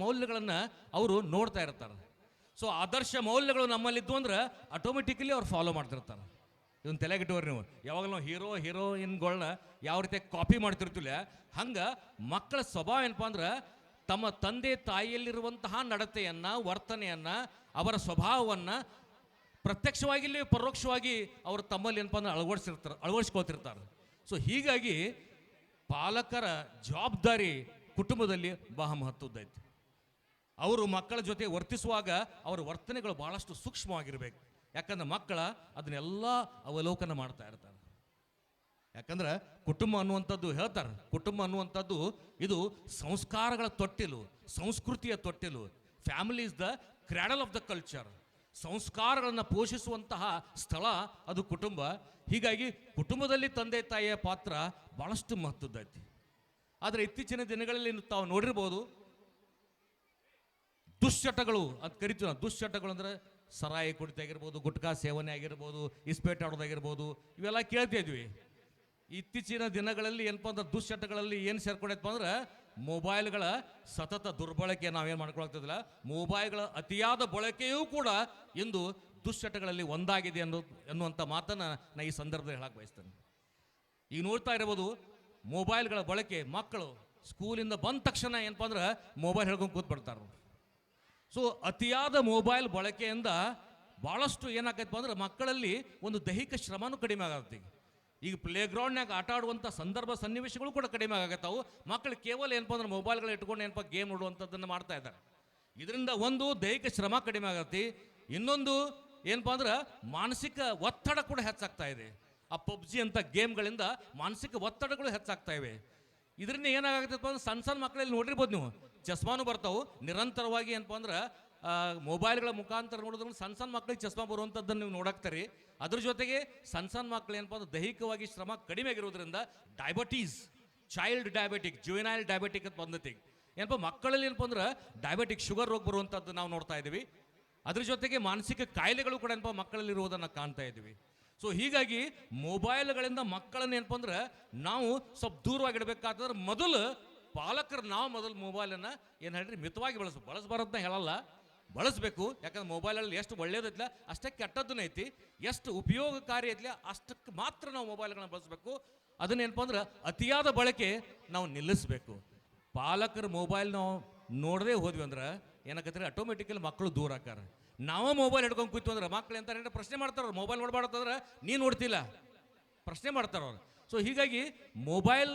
ಮೌಲ್ಯಗಳನ್ನು ಅವರು ನೋಡ್ತಾ ಇರ್ತಾರೆ. ಸೊ ಆದರ್ಶ ಮೌಲ್ಯಗಳು ನಮ್ಮಲ್ಲಿದ್ದು ಅಂದ್ರೆ ಆಟೋಮೆಟಿಕಲಿ ಅವ್ರು ಫಾಲೋ ಮಾಡ್ತಿರ್ತಾರೆ. ಇದನ್ನು ತಲೆಗಿಟ್ಟವ್ರಿ ನೀವು. ಯಾವಾಗಲೂ ನಾವು ಹೀರೋಯಿನ್ಗಳನ್ನ ಯಾವ ರೀತಿ ಕಾಪಿ ಮಾಡ್ತಿರ್ತಿಲ್ಲ, ಹಂಗೆ ಮಕ್ಕಳ ಸ್ವಭಾವ ಏನಪ್ಪ ಅಂದ್ರೆ ತಮ್ಮ ತಂದೆ ತಾಯಿಯಲ್ಲಿರುವಂತಹ ನಡತೆಯನ್ನು, ವರ್ತನೆಯನ್ನು, ಅವರ ಸ್ವಭಾವವನ್ನು ಪ್ರತ್ಯಕ್ಷವಾಗಿ ಪರೋಕ್ಷವಾಗಿ ಅವರು ತಮ್ಮಲ್ಲಿ ಏನಪ್ಪ ಅಂದ್ರೆ ಅಳವಡಿಸ್ಕೊಳ್ತಿರ್ತಾರೆ. ಸೊ ಹೀಗಾಗಿ ಪಾಲಕರ ಜವಾಬ್ದಾರಿ ಕುಟುಂಬದಲ್ಲಿ ಬಹಳ ಮಹತ್ವದ್ದೈತಿ. ಅವರು ಮಕ್ಕಳ ಜೊತೆ ವರ್ತಿಸುವಾಗ ಅವರ ವರ್ತನೆಗಳು ಭಾಳಷ್ಟು ಸೂಕ್ಷ್ಮವಾಗಿರ್ಬೇಕು. ಯಾಕಂದ್ರೆ ಮಕ್ಕಳ ಅದನ್ನೆಲ್ಲ ಅವಲೋಕನ ಮಾಡ್ತಾ ಇರ್ತಾರೆ. ಯಾಕಂದ್ರೆ ಕುಟುಂಬ ಅನ್ನುವಂಥದ್ದು ಹೇಳ್ತಾರೆ, ಕುಟುಂಬ ಅನ್ನುವಂಥದ್ದು ಇದು ಸಂಸ್ಕಾರಗಳ ತೊಟ್ಟಿಲು, ಸಂಸ್ಕೃತಿಯ ತೊಟ್ಟಿಲು. Family is the cradle of the culture. ಸಂಸ್ಕಾರಗಳನ್ನು ಪೋಷಿಸುವಂತಹ ಸ್ಥಳ ಅದು ಕುಟುಂಬ. ಹೀಗಾಗಿ ಕುಟುಂಬದಲ್ಲಿ ತಂದೆ ತಾಯಿಯ ಪಾತ್ರ ಭಾಳಷ್ಟು ಮಹತ್ವದ್ದೈತಿ. ಆದರೆ ಇತ್ತೀಚಿನ ದಿನಗಳಲ್ಲಿ ತಾವು ನೋಡಿರ್ಬೋದು, ದುಶ್ಚಟಗಳು ಅದು ಕರಿತೀವಿ ನಾವು. ದುಶ್ಚಟಗಳು ಅಂದರೆ ಸರಾಯಿ ಕುಡಿತ ಆಗಿರ್ಬೋದು, ಗುಟ್ಕಾ ಸೇವನೆ ಆಗಿರ್ಬೋದು, ಇಸ್ಪೇಟ್ ಆಡೋದಾಗಿರ್ಬೋದು, ಇವೆಲ್ಲ ಕೇಳ್ತಿದ್ವಿ. ಇತ್ತೀಚಿನ ದಿನಗಳಲ್ಲಿ ಏನಪ್ಪ ಅಂದ್ರೆ ದುಶ್ಚಟಗಳಲ್ಲಿ ಏನು ಸೇರ್ಕೊಂಡೈತಪ್ಪ ಅಂದ್ರೆ ಮೊಬೈಲ್ಗಳ ಸತತ ದುರ್ಬಳಕೆ ನಾವೇನು ಮಾಡ್ಕೊಳ್ತಿದ್ದಿಲ್ಲ, ಮೊಬೈಲ್ಗಳ ಅತಿಯಾದ ಬಳಕೆಯೂ ಕೂಡ ಇಂದು ದುಶ್ಚಟಗಳಲ್ಲಿ ಒಂದಾಗಿದೆ ಅನ್ನುವಂಥ ಮಾತನ್ನು ನಾನು ಈ ಸಂದರ್ಭದಲ್ಲಿ ಹೇಳಕ್ಕೆ ಬಯಸ್ತೇನೆ. ಈಗ ನೋಡ್ತಾ ಇರ್ಬೋದು, ಮೊಬೈಲ್ಗಳ ಬಳಕೆ ಮಕ್ಕಳು ಸ್ಕೂಲಿಂದ ಬಂದ ತಕ್ಷಣ ಏನಪ್ಪ ಅಂದ್ರೆ ಮೊಬೈಲ್ ಹೇಳ್ಕೊಂಡು ಕೂತ್ಬಿಡ್ತಾರೆ. ಸೊ ಅತಿಯಾದ ಮೊಬೈಲ್ ಬಳಕೆಯಿಂದ ಭಾಳಷ್ಟು ಏನಾಗೈತಪ್ಪ ಅಂದ್ರೆ ಮಕ್ಕಳಲ್ಲಿ ಒಂದು ದೈಹಿಕ ಶ್ರಮನೂ ಕಡಿಮೆ ಆಗತ್ತೆ. ಈಗ ಪ್ಲೇ ಗ್ರೌಂಡ್ನಾಗ ಆಟ ಆಡುವಂಥ ಸಂದರ್ಭ ಸನ್ನಿವೇಶಗಳು ಕೂಡ ಕಡಿಮೆ ಆಗತ್ತಾವು. ಮಕ್ಕಳು ಕೇವಲ ಏನಪ್ಪ ಅಂದ್ರೆ ಮೊಬೈಲ್ಗಳು ಇಟ್ಕೊಂಡು ಏನಪ್ಪ ಗೇಮ್ ನೋಡುವಂಥದ್ದನ್ನು ಮಾಡ್ತಾ ಇದ್ದಾರೆ. ಇದರಿಂದ ಒಂದು ದೈಹಿಕ ಶ್ರಮ ಕಡಿಮೆ ಆಗತ್ತೆ, ಇನ್ನೊಂದು ಏನಪ್ಪ ಅಂದ್ರೆ ಮಾನಸಿಕ ಒತ್ತಡ ಕೂಡ ಹೆಚ್ಚಾಗ್ತಾ ಇದೆ. ಆ ಪಬ್ಜಿ ಅಂತ ಗೇಮ್ಗಳಿಂದ ಮಾನಸಿಕ ಒತ್ತಡಗಳು ಹೆಚ್ಚಾಗ್ತಾ ಇವೆ. ಇದರಿಂದ ಏನಾಗತ್ತಪ್ಪ ಅಂದ್ರೆ ಸಣ್ಣ ಸಣ್ಣ ಮಕ್ಕಳಲ್ಲಿ ನೋಡಿರ್ಬೋದು ನೀವು, ಚಸ್ಮಾನು ಬರ್ತಾವೆ ನಿರಂತರವಾಗಿ. ಏನಪ್ಪ ಅಂದ್ರೆ ಮೊಬೈಲ್ಗಳ ಮುಖಾಂತರ ನೋಡಿದ್ರೆ ಸಣ್ಣ ಸಣ್ಣ ಮಕ್ಕಳಿಗೆ ಚಸ್ಮಾ ಬರುವಂಥದ್ದನ್ನು ನೀವು ನೋಡಾಕ್ತೀರಿ. ಅದ್ರ ಜೊತೆಗೆ ಸಣ್ಣ ಮಕ್ಕಳು ಏನಪ್ಪ ಅಂದ್ರೆ ದೈಹಿಕವಾಗಿ ಶ್ರಮ ಕಡಿಮೆ ಆಗಿರೋದ್ರಿಂದ diabetes, child diabetic, juvenile diabetic ಅಂತ ಬಂದತಿ. ಏನಪ್ಪ ಮಕ್ಕಳಲ್ಲಿ ಏನಪ್ಪ ಅಂದ್ರೆ ಡಯಾಬಿಟಿಕ್, ಶುಗರ್ ರೋಗ ಬರುವಂಥದ್ದು ನಾವು ನೋಡ್ತಾ ಇದ್ದೀವಿ. ಅದ್ರ ಜೊತೆಗೆ ಮಾನಸಿಕ ಕಾಯಿಲೆಗಳು ಕೂಡ ಏನಪ್ಪ ಮಕ್ಕಳಲ್ಲಿ ಇರುವುದನ್ನು ಕಾಣ್ತಾ ಇದ್ದೀವಿ. ಸೊ ಹೀಗಾಗಿ ಮೊಬೈಲ್ಗಳಿಂದ ಮಕ್ಕಳನ್ನ ಏನಪ್ಪ ಅಂದ್ರೆ ನಾವು ಸ್ವಲ್ಪ ದೂರವಾಗಿಡಬೇಕಾದ್ರೆ ಮೊದಲು ಪಾಲಕರು ನಾವು ಮೊದಲು ಮೊಬೈಲನ್ನು ಏನು ಹೇಳ್ರಿ ಮಿತವಾಗಿ ಬಳಸಬಾರದನ್ನ ಹೇಳಲ್ಲ, ಬಳಸಬೇಕು. ಯಾಕಂದ್ರೆ ಮೊಬೈಲಲ್ಲಿ ಎಷ್ಟು ಒಳ್ಳೇದೈತಿಲ್ಲ ಅಷ್ಟೇ ಕೆಟ್ಟದ್ದೂ ಐತಿ, ಎಷ್ಟು ಉಪಯೋಗಕಾರಿ ಐತಿಲ್ಲ ಅಷ್ಟಕ್ಕೆ ಮಾತ್ರ ನಾವು ಮೊಬೈಲ್ಗಳನ್ನ ಬಳಸಬೇಕು. ಅದನ್ನೇನಪ್ಪ ಅಂದ್ರೆ ಅತಿಯಾದ ಬಳಕೆ ನಾವು ನಿಲ್ಲಿಸಬೇಕು. ಪಾಲಕರು ಮೊಬೈಲ್ ನಾವು ನೋಡದೇ ಹೋದ್ವಿ ಅಂದ್ರೆ ಏನಾಗತ್ತೆ, ಆಟೋಮೆಟಿಕಲಿ ಮಕ್ಕಳು ದೂರ ಆಕಾರ. ನಾವೇ ಮೊಬೈಲ್ ಹಿಡ್ಕೊಂಡು ಕೂತು ಅಂದ್ರೆ ಮಕ್ಳು ಎಂತ ಪ್ರಶ್ನೆ ಮಾಡ್ತಾರ, ಮೊಬೈಲ್ ನೋಡ್ಬಾರ್ದಂದ್ರೆ ನೀನು ನೋಡ್ತಿಲ್ಲ ಪ್ರಶ್ನೆ ಮಾಡ್ತಾರ ಅವ್ರು. ಸೊ ಹೀಗಾಗಿ ಮೊಬೈಲ್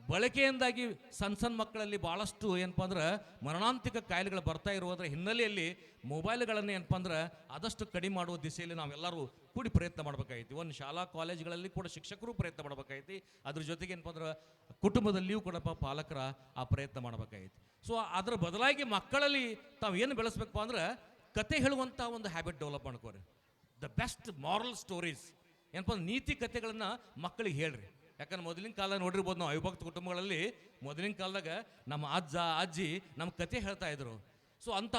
ಬಳಕೆಯಿಂದಾಗಿ ಸಣ್ಣ ಮಕ್ಕಳಲ್ಲಿ ಭಾಳಷ್ಟು ಏನಪ್ಪ ಅಂದ್ರೆ ಮರಣಾಂತಿಕ ಕಾಯಿಲೆಗಳು ಬರ್ತಾ ಇರುವುದರ ಹಿನ್ನೆಲೆಯಲ್ಲಿ ಮೊಬೈಲ್ಗಳನ್ನು ಏನಪ್ಪ ಅಂದ್ರೆ ಆದಷ್ಟು ಕಡಿಮೆ ಮಾಡುವ ದಿಸೆಯಲ್ಲಿ ನಾವೆಲ್ಲರೂ ಕೂಡಿ ಪ್ರಯತ್ನ ಮಾಡಬೇಕಾಗೈತಿ. ಒಂದು ಶಾಲಾ ಕಾಲೇಜುಗಳಲ್ಲಿ ಕೂಡ ಶಿಕ್ಷಕರು ಪ್ರಯತ್ನ ಮಾಡಬೇಕಾಗೈತಿ. ಅದ್ರ ಜೊತೆಗೆ ಏನಪ್ಪ ಅಂದ್ರೆ ಕುಟುಂಬದಲ್ಲಿಯೂ ಕೂಡ ಪಾಲಕರ ಆ ಪ್ರಯತ್ನ ಮಾಡಬೇಕಾಗೈತಿ. ಸೊ ಅದರ ಬದಲಾಗಿ ಮಕ್ಕಳಲ್ಲಿ ತಾವು ಏನು ಬೆಳೆಸ್ಬೇಕಪ್ಪ ಅಂದ್ರೆ ಕತೆ ಹೇಳುವಂಥ ಒಂದು ಹ್ಯಾಬಿಟ್ ಡೆವಲಪ್ ಮಾಡ್ಕೋರಿ. ದ ಬೆಸ್ಟ್ ಮಾರಲ್ ಸ್ಟೋರೀಸ್ ಏನಪ್ಪ ಅಂದ್ರೆ ನೀತಿ ಕಥೆಗಳನ್ನು ಮಕ್ಕಳಿಗೆ ಹೇಳ್ರಿ. ಯಾಕಂದ್ರೆ ಮೊದಲಿನ ಕಾಲದಾಗ ನೋಡಿರ್ಬೋದು ನಾವು ಅವಿಭಕ್ತ ಕುಟುಂಬಗಳಲ್ಲಿ ಮೊದಲಿನ ಕಾಲದಾಗ ನಮ್ಮ ಅಜ್ಜ ಅಜ್ಜಿ ನಮ್ಮ ಕತೆ ಹೇಳ್ತಾ ಇದ್ರು. ಸೊ ಅಂಥ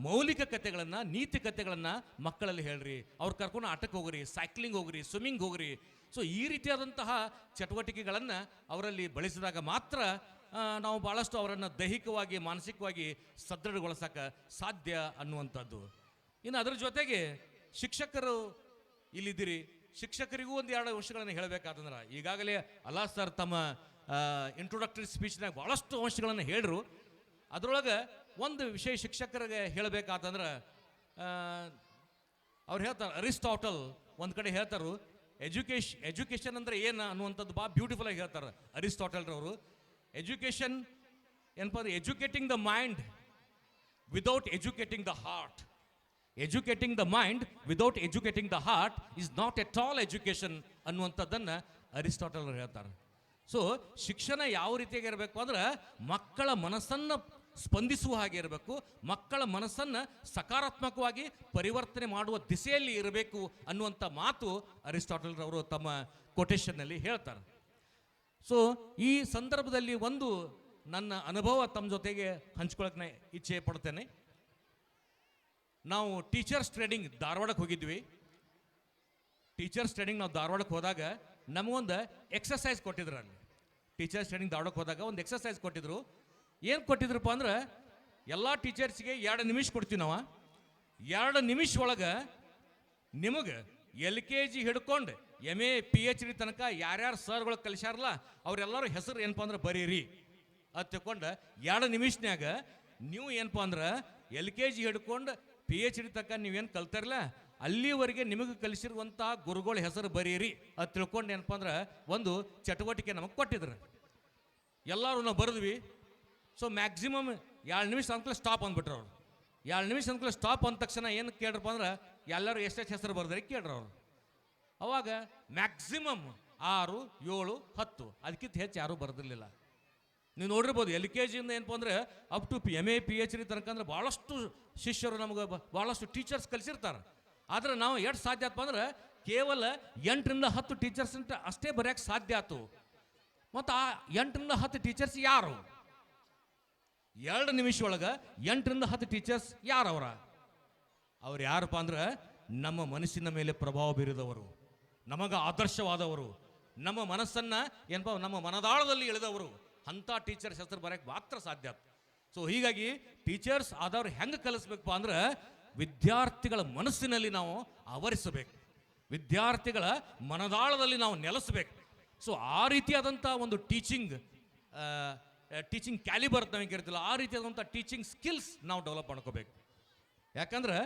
ಮೌಲಿಕ ಕಥೆಗಳನ್ನು, ನೀತಿ ಕಥೆಗಳನ್ನು ಮಕ್ಕಳಲ್ಲಿ ಹೇಳ್ರಿ. ಅವ್ರು ಕರ್ಕೊಂಡು ಆಟಕ್ಕೆ ಹೋಗ್ರಿ, ಸೈಕ್ಲಿಂಗ್ ಹೋಗ್ರಿ, ಸ್ವಿಮ್ಮಿಂಗ್ ಹೋಗ್ರಿ. ಸೊ ಈ ರೀತಿಯಾದಂತಹ ಚಟುವಟಿಕೆಗಳನ್ನು ಅವರಲ್ಲಿ ಬಳಸಿದಾಗ ಮಾತ್ರ ನಾವು ಭಾಳಷ್ಟು ಅವರನ್ನು ದೈಹಿಕವಾಗಿ ಮಾನಸಿಕವಾಗಿ ಸದೃಢಗೊಳಿಸೋಕೆ ಸಾಧ್ಯ ಅನ್ನುವಂಥದ್ದು. ಇನ್ನು ಅದರ ಜೊತೆಗೆ ಶಿಕ್ಷಕರು ಇಲ್ಲಿದ್ದೀರಿ, ಶಿಕ್ಷಕರಿಗೂ ಒಂದು ಎರಡು ಅಂಶಗಳನ್ನು ಹೇಳಬೇಕಾದಂದ್ರೆ ಈಗಾಗಲೇ ಅಲ್ಲಾ ಸರ್ ತಮ್ಮ ಇಂಟ್ರೊಡಕ್ಟರಿ ಸ್ಪೀಚ್ನಾಗ ಭಾಳಷ್ಟು ಅಂಶಗಳನ್ನು ಹೇಳ್ರು. ಅದರೊಳಗೆ ಒಂದು ವಿಷಯ ಶಿಕ್ಷಕರಿಗೆ ಹೇಳಬೇಕಾತಂದ್ರೆ ಅವ್ರು ಹೇಳ್ತಾರೆ, ಅರಿಸ್ಟಾಟಲ್ ಒಂದು ಕಡೆ ಹೇಳ್ತಾರೆ ಎಜುಕೇಷನ್ ಅಂದರೆ ಏನು ಅನ್ನುವಂಥದ್ದು ಭಾಳ ಬ್ಯೂಟಿಫುಲ್ ಆಗಿ ಹೇಳ್ತಾರೆ ಅರಿಸ್ಟಾಟಲ್ರವರು. ಎಜುಕೇಷನ್ ಏನಪ್ಪ ಅಂದ್ರೆ educating the mind without educating the heart. Educating the mind without educating the heart is not at all education ಅನ್ನುವಂಥದ್ದನ್ನು ಅರಿಸ್ಟಾಟಲ್ ಅವರು ಹೇಳ್ತಾರೆ. ಸೊ ಶಿಕ್ಷಣ ಯಾವ ರೀತಿಯಾಗಿ ಇರಬೇಕು ಅಂದ್ರೆ ಮಕ್ಕಳ ಮನಸ್ಸನ್ನು ಸ್ಪಂದಿಸುವ ಹಾಗೆ ಇರಬೇಕು, ಮಕ್ಕಳ ಮನಸ್ಸನ್ನು ಸಕಾರಾತ್ಮಕವಾಗಿ ಪರಿವರ್ತನೆ ಮಾಡುವ ದಿಸೆಯಲ್ಲಿ ಇರಬೇಕು ಅನ್ನುವಂಥ ಮಾತು ಅರಿಸ್ಟಾಟಲ್ ರವರು ತಮ್ಮ ಕೊಟೇಶನ್ನಲ್ಲಿ ಹೇಳ್ತಾರೆ. ಸೊ ಈ ಸಂದರ್ಭದಲ್ಲಿ ಒಂದು ನನ್ನ ಅನುಭವ ತಮ್ಮ ಜೊತೆಗೆ ಹಂಚ್ಕೊಳಕ್ಕೆ ಇಚ್ಛೆ ಪಡ್ತೇನೆ. ನಾವು ಟೀಚರ್ಸ್ ಟ್ರೈನಿಂಗ್ ಧಾರವಾಡಕ್ಕೆ ಹೋಗಿದ್ವಿ. ಟೀಚರ್ಸ್ ಟ್ರೈನಿಂಗ್ ನಾವು ಧಾರವಾಡಕ್ಕೆ ಹೋದಾಗ ನಮಗೊಂದು ಎಕ್ಸಸೈಸ್ ಕೊಟ್ಟಿದ್ರು. ಅಲ್ಲಿ ಟೀಚರ್ಸ್ ಟ್ರೈನಿಂಗ್ ಧಾರವಾಡಕ್ಕೆ ಹೋದಾಗ ಒಂದು ಎಕ್ಸಸೈಸ್ ಕೊಟ್ಟಿದ್ರು. ಏನು ಕೊಟ್ಟಿದ್ರಪ್ಪ ಅಂದ್ರೆ ಎಲ್ಲ ಟೀಚರ್ಸ್ಗೆ 2 ನಿಮಿಷ ಕೊಡ್ತೀವಿ ನಾವು. 2 ನಿಮಿಷ ಒಳಗೆ ನಿಮಗೆ LKG ಹಿಡ್ಕೊಂಡು MA PhD ತನಕ ಯಾರ್ಯಾರು ಸರ್ಗಳು ಕಲಿಸ್ಯಾರಲ್ಲ ಅವರೆಲ್ಲರೂ ಹೆಸರು ಏನಪ್ಪ ಅಂದ್ರೆ ಬರೀರಿ ಅದು ತಿಳ್ಕೊಂಡು 2 ನಿಮಿಷನ್ಯಾಗ ನೀವು ಏನಪ್ಪ ಅಂದ್ರೆ LKG ಹಿಡ್ಕೊಂಡು PhD ತನಕ ನೀವೇನು ಕಲ್ತಾರಲ್ಲ ಅಲ್ಲಿವರೆಗೆ ನಿಮಗೆ ಕಲಿಸಿರುವಂಥ ಗುರುಗಳ ಹೆಸರು ಬರೀರಿ ಅದು ತಿಳ್ಕೊಂಡು ಏನಪ್ಪ ಅಂದ್ರೆ ಒಂದು ಚಟುವಟಿಕೆ ನಮಗೆ ಕೊಟ್ಟಿದ್ರು. ಎಲ್ಲರೂ ನಾವು ಬರೆದ್ವಿ. ಸೊ ಮ್ಯಾಕ್ಸಿಮಮ್ 2 ನಿಮಿಷ ಅಂದ್ಕೂಲ ಸ್ಟಾಪ್ ಅಂದ್ಬಿಟ್ರು ಅವ್ರು. 2 ನಿಮಿಷ ಅಂದ್ಕೂಲ ಸ್ಟಾಪ್ ಅಂದ ತಕ್ಷಣ ಏನು ಕೇಳ್ರಪ್ಪ ಅಂದ್ರೆ ಎಲ್ಲರೂ ಎಷ್ಟೆಷ್ಟು ಹೆಸರು ಬರ್ದ್ರಿ ಕೇಳ್ರಿ ಅವ್ರು. ಅವಾಗ ಮ್ಯಾಕ್ಸಿಮಮ್ 6, 7, 10 ಅದಕ್ಕಿಂತ ಹೆಚ್ಚು ಯಾರೂ ಬರೆದಿರಲಿಲ್ಲ. ನೀವು ನೋಡಿರ್ಬೋದು LKGಯಿಂದ ಏನಪ್ಪ ಅಂದರೆ ಅಪ್ ಟು MA PhD ತನಕ ಅಂದ್ರೆ ಭಾಳಷ್ಟು ಶಿಷ್ಯರು ನಮಗೆ ಭಾಳಷ್ಟು ಟೀಚರ್ಸ್ ಕಲಿಸಿರ್ತಾರೆ. ಆದರೆ ನಾವು ಎಷ್ಟು ಸಾಧ್ಯ ಆಯ್ತು ಅಂದ್ರೆ ಕೇವಲ 8ರಿಂದ 10 ಟೀಚರ್ಸ್ ಅಂತ ಅಷ್ಟೇ ಬರೆಯೋಕ್ಕೆ ಸಾಧ್ಯ ಆಯ್ತು. ಮತ್ತು ಆ 8ರಿಂದ 10 ಟೀಚರ್ಸ್ ಯಾರು? 2 ನಿಮಿಷ ಒಳಗೆ 8ರಿಂದ 10 ಟೀಚರ್ಸ್ ಯಾರವರ? ಅವ್ರು ಯಾರಪ್ಪ ಅಂದ್ರೆ ನಮ್ಮ ಮನಸ್ಸಿನ ಮೇಲೆ ಪ್ರಭಾವ ಬೀರಿದವರು, ನಮಗೆ ಆದರ್ಶವಾದವರು, ನಮ್ಮ ಮನಸ್ಸನ್ನು ಏನಪ್ಪ ನಮ್ಮ ಮನದಾಳದಲ್ಲಿ ಎಳೆದವರು. ಅಂಥ ಟೀಚರ್ಸ್ ಹೆಸರು ಬರೋಕ್ಕೆ ಮಾತ್ರ ಸಾಧ್ಯ. ಸೊ ಹೀಗಾಗಿ ಟೀಚರ್ಸ್ ಆದವ್ರು ಹೆಂಗೆ ಕಲಿಸ್ಬೇಕಪ್ಪ ಅಂದ್ರೆ ವಿದ್ಯಾರ್ಥಿಗಳ ಮನಸ್ಸಿನಲ್ಲಿ ನಾವು ಆವರಿಸಬೇಕು, ವಿದ್ಯಾರ್ಥಿಗಳ ಮನದಾಳದಲ್ಲಿ ನಾವು ನೆಲೆಸಬೇಕು. ಸೊ ಆ ರೀತಿಯಾದಂಥ ಒಂದು ಟೀಚಿಂಗ್ ಕ್ಯಾಲಿಬರ್ ನಮಗೆ ಇರ್ತಿಲ್ಲ, ಆ ರೀತಿಯಾದಂಥ ಟೀಚಿಂಗ್ ಸ್ಕಿಲ್ಸ್ ನಾವು ಡೆವಲಪ್ ಮಾಡ್ಕೋಬೇಕು. ಯಾಕಂದ್ರೆ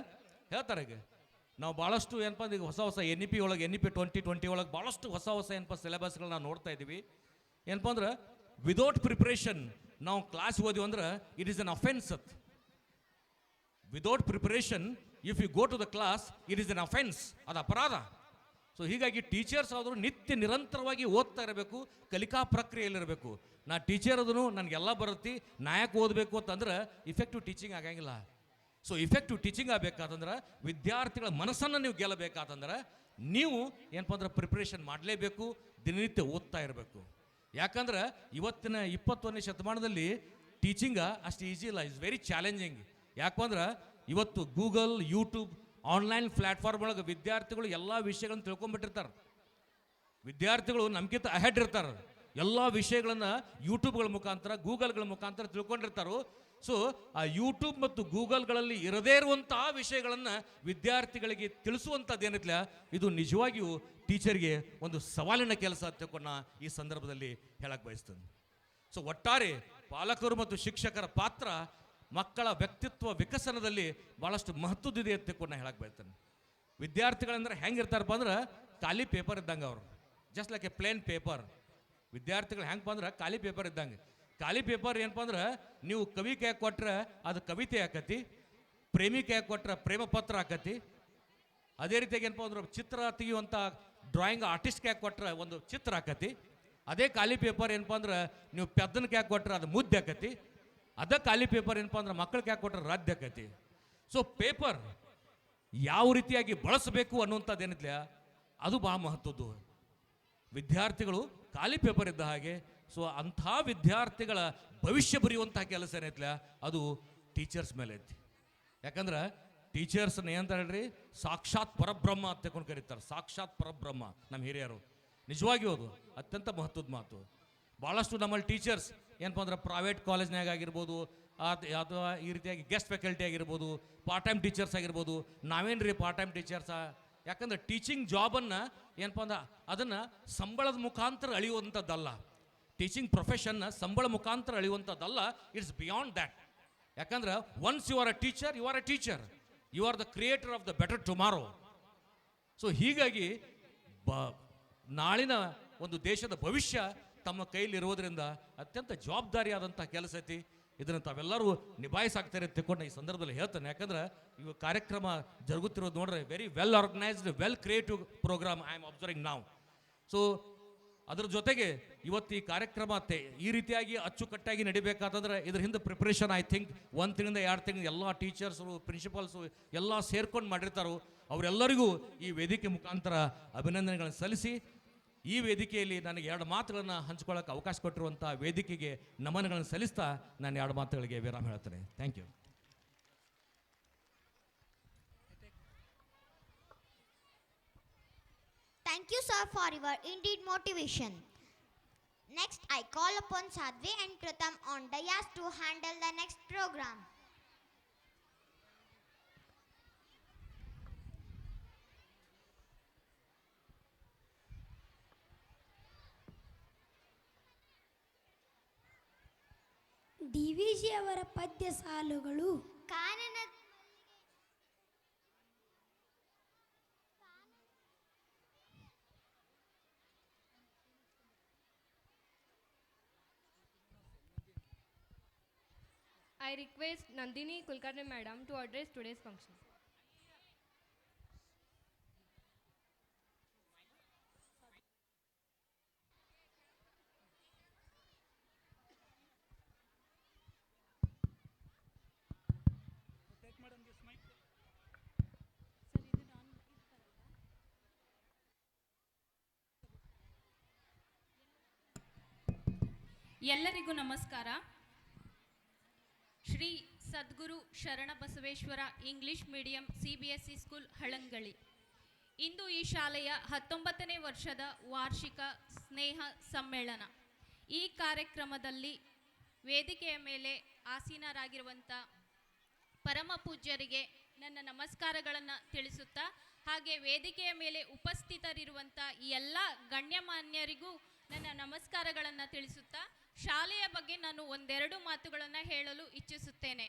ಹೇಳ್ತಾರೆ ಈಗ ನಾವು ಭಾಳಷ್ಟು ಏನಪ್ಪ ಈಗ ಹೊಸ NEP ಒಳಗೆ NEP 2020 ಒಳಗೆ ಭಾಳಷ್ಟು ಹೊಸ ಏನಪ್ಪ ಸಿಲೆಬಸ್ಗಳನ್ನ ನಾವು ನೋಡ್ತಾ ಇದ್ದೀವಿ. ಏನಪ್ಪ ಅಂದ್ರೆ ವಿದೌಟ್ ಪ್ರಿಪ್ರೇಷನ್ ನಾವು ಕ್ಲಾಸ್ ಓದಿವಿ ಅಂದ್ರೆ it is an offence. Without preparation if you go to the class it is an offence, ಅದು ಅಪರಾಧ. ಸೊ ಹೀಗಾಗಿ ಟೀಚರ್ಸ್ ಆದರೂ ನಿರಂತರವಾಗಿ ಓದ್ತಾ ಇರಬೇಕು, ಕಲಿಕಾ ಪ್ರಕ್ರಿಯೆಯಲ್ಲಿರಬೇಕು. ನಾ ಟೀಚರ್ ಅದನ್ನು ನನಗೆಲ್ಲ ಬರುತ್ತೆ ನಾ ಯಾಕೆ ಓದಬೇಕು ಅಂತಂದ್ರೆ ಇಫೆಕ್ಟಿವ್ ಟೀಚಿಂಗ್ ಆಗಂಗಿಲ್ಲ. ಸೊ ಇಫೆಕ್ಟಿವ್ ಟೀಚಿಂಗ್ ಆಗಬೇಕಾತಂದ್ರೆ ವಿದ್ಯಾರ್ಥಿಗಳ ಮನಸ್ಸನ್ನು ನೀವು ಗೆಲ್ಲಬೇಕಾತಂದ್ರೆ ನೀವು ಏನಪ್ಪ ಅಂದ್ರೆ ಪ್ರಿಪ್ರೇಷನ್ ಮಾಡಲೇಬೇಕು, ದಿನನಿತ್ಯ ಓದ್ತಾ ಇರಬೇಕು. ಯಾಕಂದ್ರೆ ಇವತ್ತಿನ 21ನೇ ಶತಮಾನದಲ್ಲಿ ಟೀಚಿಂಗ ಅಷ್ಟು ಈಸಿ ಇಲ್ಲ, ಇಟ್ಸ್ ವೆರಿ ಚಾಲೆಂಜಿಂಗ್. ಯಾಕಂದ್ರೆ ಇವತ್ತು ಗೂಗಲ್, ಯೂಟ್ಯೂಬ್, ಆನ್ಲೈನ್ ಪ್ಲ್ಯಾಟ್ಫಾರ್ಮ್ ಒಳಗೆ ವಿದ್ಯಾರ್ಥಿಗಳು ಎಲ್ಲ ವಿಷಯಗಳನ್ನು ತಿಳ್ಕೊಂಡ್ಬಿಟ್ಟಿರ್ತಾರೆ. ವಿದ್ಯಾರ್ಥಿಗಳು ನಮ್ಗಿಂತ ಅಹೆಡ್ ಇರ್ತಾರೆ. ಎಲ್ಲ ವಿಷಯಗಳನ್ನು ಯೂಟ್ಯೂಬ್ಗಳ ಮುಖಾಂತರ, ಗೂಗಲ್ಗಳ ಮುಖಾಂತರ ತಿಳ್ಕೊಂಡಿರ್ತಾರೋ. ಸೊ ಆ ಯೂಟ್ಯೂಬ್ ಮತ್ತು ಗೂಗಲ್ಗಳಲ್ಲಿ ಇರದೇ ಇರುವಂತಹ ವಿಷಯಗಳನ್ನು ವಿದ್ಯಾರ್ಥಿಗಳಿಗೆ ತಿಳಿಸುವಂಥದ್ದು ಏನಿಲ್ಲ, ಇದು ನಿಜವಾಗಿಯೂ ಟೀಚರ್ಗೆ ಒಂದು ಸವಾಲಿನ ಕೆಲಸ ತಿಳ್ಕೊಂಡು ಈ ಸಂದರ್ಭದಲ್ಲಿ ಹೇಳಕ್ಕೆ ಬಯಸ್ತೇನೆ. ಸೊ ಒಟ್ಟಾರೆ ಪಾಲಕರು ಮತ್ತು ಶಿಕ್ಷಕರ ಪಾತ್ರ ಮಕ್ಕಳ ವ್ಯಕ್ತಿತ್ವ ವಿಕಸನದಲ್ಲಿ ಭಾಳಷ್ಟು ಮಹತ್ವದಿದೆ ಅಂತ ತಿಳ್ಕೊಂಡು ನಾನು ಹೇಳಕ್ಕೆ ಬಯಸ್ತೇನೆ. ವಿದ್ಯಾರ್ಥಿಗಳಂದ್ರೆ ಹೆಂಗಿರ್ತಾರಪ್ಪ ಅಂದ್ರೆ ಖಾಲಿ ಪೇಪರ್ ಇದ್ದಂಗೆ, ಅವರು just like a plain paper. ವಿದ್ಯಾರ್ಥಿಗಳು ಹೆಂಗಪ್ಪ ಅಂದ್ರೆ ಖಾಲಿ ಪೇಪರ್ ಇದ್ದಂಗೆ. ಖಾಲಿ ಪೇಪರ್ ಏನಪ್ಪ ಅಂದ್ರೆ ನೀವು ಕವಿ ಕೈಯಾಗ ಕೊಟ್ರೆ ಅದು ಕವಿತೆ ಆಕತಿ, ಪ್ರೇಮಿ ಕೈಯಾಗ ಕೊಟ್ರೆ ಪ್ರೇಮ ಪತ್ರ ಆಕತಿ. ಅದೇ ರೀತಿಯಾಗಿ ಏನಪ್ಪ ಅಂದ್ರೆ ಚಿತ್ರ ತೆಗೆಯುವಂಥ ಡ್ರಾಯಿಂಗ್ ಆರ್ಟಿಸ್ಟ್ ಕೈಯಾಗ ಕೊಟ್ರೆ ಒಂದು ಚಿತ್ರ ಆಕತಿ. ಅದೇ ಖಾಲಿ ಪೇಪರ್ ಏನಪ್ಪ ಅಂದ್ರೆ ನೀವು ಪೆದ್ದನ ಕೈಯಾಗ ಕೊಟ್ರೆ ಅದು ಮುದ್ದೆ ಆಕತಿ. ಅದೇ ಖಾಲಿ ಪೇಪರ್ ಏನಪ್ಪ ಅಂದ್ರೆ ಮಕ್ಕಳ ಕೈಯಾಗ ಕೊಟ್ರೆ ರದ್ದು ಆಕತಿ. ಸೊ ಪೇಪರ್ ಯಾವ ರೀತಿಯಾಗಿ ಬಳಸಬೇಕು ಅನ್ನುವಂಥದ್ದು ಏನಿಲ್ಲ ಅದು ಭಾಳ ಮಹತ್ವದ್ದು. ವಿದ್ಯಾರ್ಥಿಗಳು ಖಾಲಿ ಪೇಪರ್ ಇದ್ದ ಹಾಗೆ. ಸೊ ಅಂಥ ವಿದ್ಯಾರ್ಥಿಗಳ ಭವಿಷ್ಯ ಬರೆಯುವಂತಹ ಕೆಲಸ ಏನೈತಿಲ್ಲ ಅದು ಟೀಚರ್ಸ್ ಮೇಲೆ ಐತಿ. ಯಾಕಂದ್ರೆ ಟೀಚರ್ಸ್ನ ಏನಂತ ಹೇಳ್ರಿ, ಸಾಕ್ಷಾತ್ ಪರಬ್ರಹ್ಮ ಅಂತ ತಿಳ್ಕೊಂಡು ಕರೀತಾರೆ. ಸಾಕ್ಷಾತ್ ಪರಬ್ರಹ್ಮ ನಮ್ಮ ಹಿರಿಯರು. ನಿಜವಾಗಿಯೂ ಅದು ಅತ್ಯಂತ ಮಹತ್ವದ ಮಾತು. ಭಾಳಷ್ಟು ನಮ್ಮಲ್ಲಿ ಟೀಚರ್ಸ್ ಏನಪ್ಪ ಅಂದ್ರೆ ಪ್ರೈವೇಟ್ ಕಾಲೇಜ್ನಾಗ ಆಗಿರ್ಬೋದು, ಅಥವಾ ಈ ರೀತಿಯಾಗಿ ಗೆಸ್ಟ್ ಫ್ಯಾಕಲ್ಟಿ ಆಗಿರ್ಬೋದು, ಪಾರ್ಟ್ ಟೈಮ್ ಟೀಚರ್ಸ್ ಆಗಿರ್ಬೋದು. ನಾವೇನ್ರಿ ಪಾರ್ಟ್ ಟೈಮ್ ಟೀಚರ್ಸಾ? ಯಾಕಂದ್ರೆ ಟೀಚಿಂಗ್ ಜಾಬನ್ನು ಏನಪ್ಪ ಅಂದ್ರೆ ಅದನ್ನು ಸಂಬಳದ ಮುಖಾಂತರ ಅಳಿಯುವಂಥದ್ದಲ್ಲ. ಟೀಚಿಂಗ್ ಪ್ರೊಫೆಷನ್ನ ಸಂಬಳ ಮುಖಾಂತರ ಅಳಿಯುವಂಥದ್ದಲ್ಲ. It's beyond that. ಯಾಕಂದ್ರೆ once you are a teacher, you are a teacher, you are the creator of the better tomorrow. So ಹೀಗಾಗಿ ನಾಳಿನ ಒಂದು ದೇಶದ ಭವಿಷ್ಯ ತಮ್ಮ ಕೈಲಿರುವುದರಿಂದ ಅತ್ಯಂತ ಜವಾಬ್ದಾರಿಯಾದಂಥ ಕೆಲಸ ಐತಿ. ಇದನ್ನು ತಾವೆಲ್ಲರೂ ನಿಭಾಯಿಸಾಗ್ತಾರೆ ತಿಳ್ಕೊಂಡು ಈ ಸಂದರ್ಭದಲ್ಲಿ ಹೇಳ್ತಾನೆ. ಯಾಕಂದ್ರೆ ಇವು ಕಾರ್ಯಕ್ರಮ ಜರುಗುತ್ತಿರೋದು ನೋಡ್ರೆ very well organised, well creative programme I am observing ನಾವು. ಸೊ ಅದ್ರ ಜೊತೆಗೆ ಇವತ್ತು ಈ ಕಾರ್ಯಕ್ರಮ ಈ ರೀತಿಯಾಗಿ ಅಚ್ಚುಕಟ್ಟಾಗಿ ನಡಿಬೇಕಾತಂದ್ರೆ ಇದ್ರ ಹಿಂದೆ ಪ್ರಿಪ್ರೇಷನ್ ಐ ಥಿಂಕ್ 1 ತಿಂಗಳಿಂದ 2 ತಿಂಗಳು ಎಲ್ಲ ಟೀಚರ್ಸು, ಪ್ರಿನ್ಸಿಪಾಲ್ಸು ಎಲ್ಲ ಸೇರ್ಕೊಂಡು ಮಾಡಿರ್ತಾರೋ. ಅವರೆಲ್ಲರಿಗೂ ಈ ವೇದಿಕೆ ಮುಖಾಂತರ ಅಭಿನಂದನೆಗಳನ್ನು ಸಲ್ಲಿಸಿ, ಈ ವೇದಿಕೆಯಲ್ಲಿ ನನಗೆ 2 ಮಾತುಗಳನ್ನು ಹಂಚ್ಕೊಳ್ಳೋಕೆ ಅವಕಾಶ ಕೊಟ್ಟಿರುವಂಥ ವೇದಿಕೆಗೆ ನಮನಗಳನ್ನು ಸಲ್ಲಿಸ್ತಾ ನಾನು 2 ಮಾತುಗಳಿಗೆ ವಿರಾಮ ಹೇಳ್ತೇನೆ. Thank you. Thank you, sir, for your indeed motivation. Next, I call upon Sadhvi and Pratham on dais to handle the next program. ಡಿ.ವಿ.ಜಿ ಅವರ ಪದ್ಯ ಸಾಲುಗಳು Kanana I request Nandini Kulkarni Madam to address today's function. ಎಲ್ಲರಿಗೂ ನಮಸ್ಕಾರ. Shri Sadguru Sharanabasaveshwara English medium CBSE school Halangali. ಇಂದು ಈ ಶಾಲೆಯ 19ನೇ ವರ್ಷದ ವಾರ್ಷಿಕ ಸ್ನೇಹ ಸಮ್ಮೇಳನ. ಈ ಕಾರ್ಯಕ್ರಮದಲ್ಲಿ ವೇದಿಕೆಯ ಮೇಲೆ ಆಸೀನರಾಗಿರುವಂಥ ಪರಮ ಪೂಜ್ಯರಿಗೆ ನನ್ನ ನಮಸ್ಕಾರಗಳನ್ನು ತಿಳಿಸುತ್ತಾ, ಹಾಗೆ ವೇದಿಕೆಯ ಮೇಲೆ ಉಪಸ್ಥಿತರಿರುವಂಥ ಈ ಎಲ್ಲ ಗಣ್ಯಮಾನ್ಯರಿಗೂ ನನ್ನ ನಮಸ್ಕಾರಗಳನ್ನು ತಿಳಿಸುತ್ತಾ, ಶಾಲೆಯ ಬಗ್ಗೆ ನಾನು ಒಂದೆರಡು ಮಾತುಗಳನ್ನು ಹೇಳಲು ಇಚ್ಛಿಸುತ್ತೇನೆ.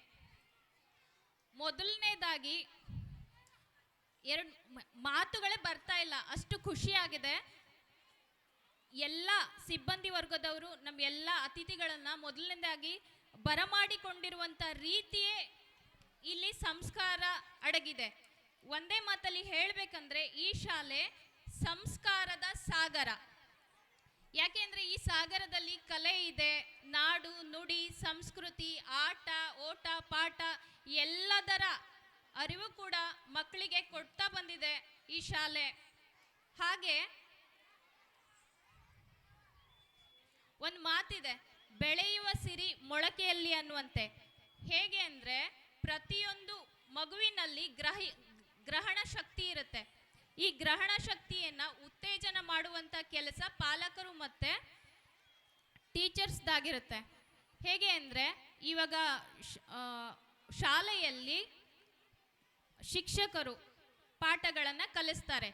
ಮೊದಲನೇದಾಗಿ ಮಾತುಗಳೇ ಬರ್ತಾ ಇಲ್ಲ, ಅಷ್ಟು ಖುಷಿಯಾಗಿದೆ. ಎಲ್ಲ ಸಿಬ್ಬಂದಿ ವರ್ಗದವರು ನಮ್ಮ ಎಲ್ಲ ಅತಿಥಿಗಳನ್ನು ಮೊದಲನೇದಾಗಿ ಬರಮಾಡಿಕೊಂಡಿರುವಂಥ ರೀತಿಯೇ ಇಲ್ಲಿ ಸಂಸ್ಕಾರ ಅಡಗಿದೆ. ಒಂದೇ ಮಾತಲ್ಲಿ ಹೇಳಬೇಕಂದ್ರೆ ಈ ಶಾಲೆ ಸಂಸ್ಕಾರದ ಸಾಗರ. ಯಾಕೆಂದರೆ ಈ ಸಾಗರದಲ್ಲಿ ಕಲೆ ಇದೆ, ನಾಡು ನುಡಿ ಸಂಸ್ಕೃತಿ, ಆಟ ಓಟ ಪಾಠ ಎಲ್ಲದರ ಅರಿವು ಕೂಡ ಮಕ್ಕಳಿಗೆ ಕೊಡ್ತಾ ಬಂದಿದೆ ಈ ಶಾಲೆ. ಹಾಗೆ ಒಂದು ಮಾತಿದೆ, ಬೆಳೆಯುವ ಸಿರಿ ಮೊಳಕೆಯಲ್ಲಿ ಅನ್ನುವಂತೆ. ಹೇಗೆ ಅಂದರೆ ಪ್ರತಿಯೊಂದು ಮಗುವಿನಲ್ಲಿ ಗ್ರಹಣ ಶಕ್ತಿ ಇರುತ್ತೆ. ಈ ಗ್ರಹಣ ಶಕ್ತಿಯನ್ನು ಉತ್ತೇಜನ ಮಾಡುವಂಥ ಕೆಲಸ ಪಾಲಕರು ಮತ್ತು ಟೀಚರ್ಸ್ದಾಗಿರುತ್ತೆ. ಹೇಗೆ ಅಂದರೆ ಇವಾಗ ಶಾಲೆಯಲ್ಲಿ ಶಿಕ್ಷಕರು ಪಾಠಗಳನ್ನು ಕಲಿಸ್ತಾರೆ.